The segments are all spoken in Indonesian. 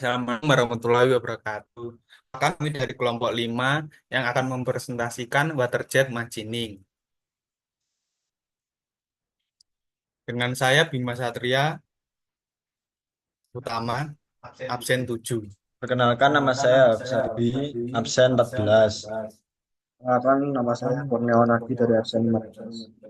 Assalamualaikum warahmatullahi wabarakatuh. Kami dari kelompok 5 yang akan mempresentasikan waterjet machining. Dengan saya Bima Satria, utama, absen 7. Perkenalkan nama saya Sarbi, absen 14. Perkenalkan nama saya Kurniawan Adi dari absen 15.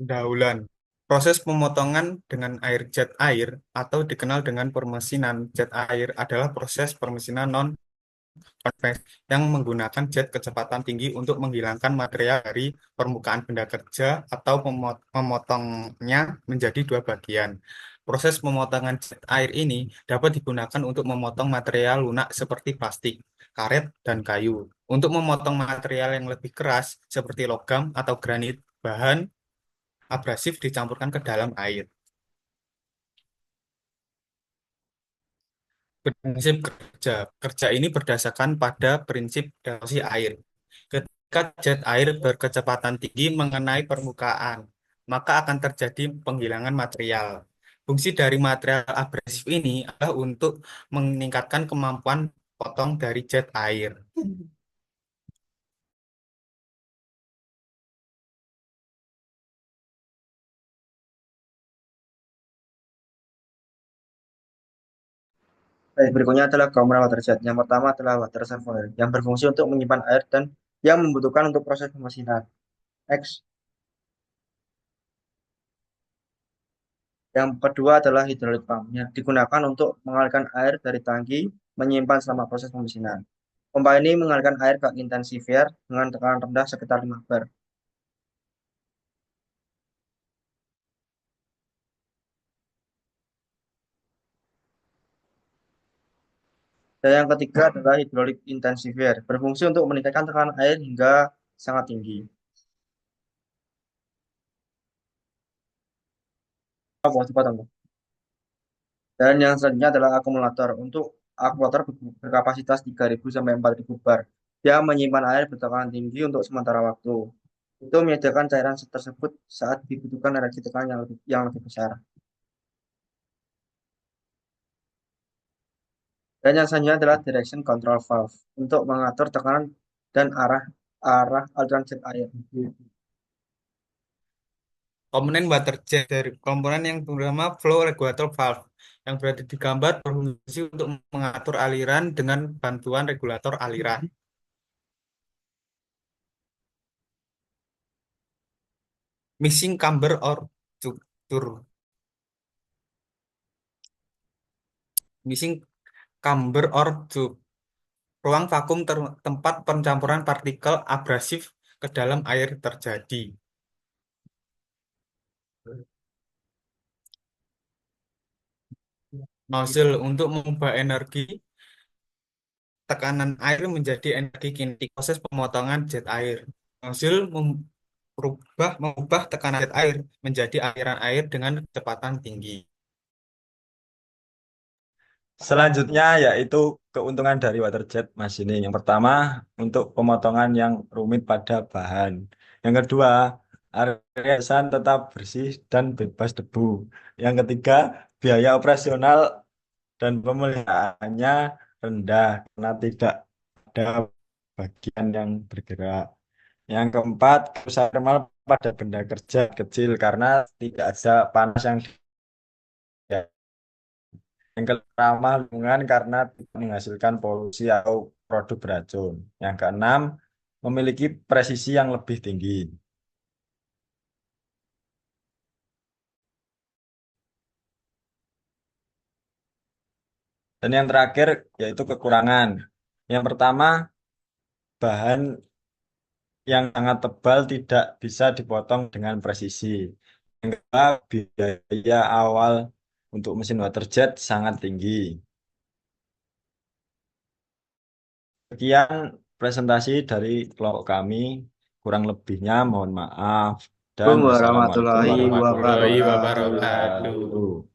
Pendahuluan. Proses pemotongan dengan air jet air atau dikenal dengan permesinan jet air adalah proses permesinan non konveksi yang menggunakan jet kecepatan tinggi untuk menghilangkan material dari permukaan benda kerja atau memotongnya menjadi dua bagian. Proses pemotongan jet air ini dapat digunakan untuk memotong material lunak seperti plastik, karet, dan kayu. Untuk memotong material yang lebih keras seperti logam atau granit, bahan abrasif dicampurkan ke dalam air. Prinsip kerja. Kerja ini berdasarkan pada prinsip dilasi air. Ketika jet air berkecepatan tinggi mengenai permukaan, maka akan terjadi penghilangan material. Fungsi dari material abrasif ini adalah untuk meningkatkan kemampuan potong dari jet air. Baik, berikutnya adalah gambaran water jet. Yang pertama adalah water reservoir yang berfungsi untuk menyimpan air dan yang membutuhkan untuk proses pemesinan. X. Yang kedua adalah hydraulic pump yang digunakan untuk mengalirkan air dari tangki menyimpan selama proses pemesinan. Pompa ini mengalirkan air ke intensifier dengan tekanan rendah sekitar 5 bar. Dan yang ketiga adalah hydraulic intensifier berfungsi untuk meningkatkan tekanan air hingga sangat tinggi. Cepat, Dan yang selanjutnya adalah akumulator. Untuk akumulator berkapasitas 3.000 sampai 4.000 bar. Dia menyimpan air bertekanan tinggi untuk sementara waktu. Itu menyediakan cairan tersebut saat dibutuhkan energi tekanan yang lebih besar. Dan yang selanjutnya adalah direction control valve untuk mengatur tekanan dan arah arah aliran jet air. Komponen water jet dari komponen yang bernama flow regulator valve yang berada di gambar berfungsi untuk mengatur aliran dengan bantuan regulator aliran. Missing camber or structure. Missing camber or tube. Ruang vakum tempat pencampuran partikel abrasif ke dalam air terjadi. Nozzle untuk mengubah energi tekanan air menjadi energi kinetik proses pemotongan jet air. Nozzle mengubah tekanan jet air menjadi aliran air dengan kecepatan tinggi. Selanjutnya yaitu keuntungan dari water jet machining. Yang pertama, untuk pemotongan yang rumit pada bahan. Yang kedua, area desain tetap bersih dan bebas debu. Yang ketiga, biaya operasional dan pemeliharaannya rendah karena tidak ada bagian yang bergerak. Yang keempat, kerusakan thermal pada benda kerja kecil karena tidak ada panas yang yang ramah lingkungan karena tidak menghasilkan polusi atau produk beracun. Yang keenam, memiliki presisi yang lebih tinggi. Dan yang terakhir yaitu kekurangan. Yang pertama, bahan yang sangat tebal tidak bisa dipotong dengan presisi. Yang kedua, biaya awal untuk mesin water jet sangat tinggi. Sekian presentasi dari kelompok kami. Kurang lebihnya mohon maaf. Dan Assalamualaikum wassalamualaikum warahmatullahi warahmatullahi Warahmatullahi wabarakatuh. wabarakatuh. wabarakatuh.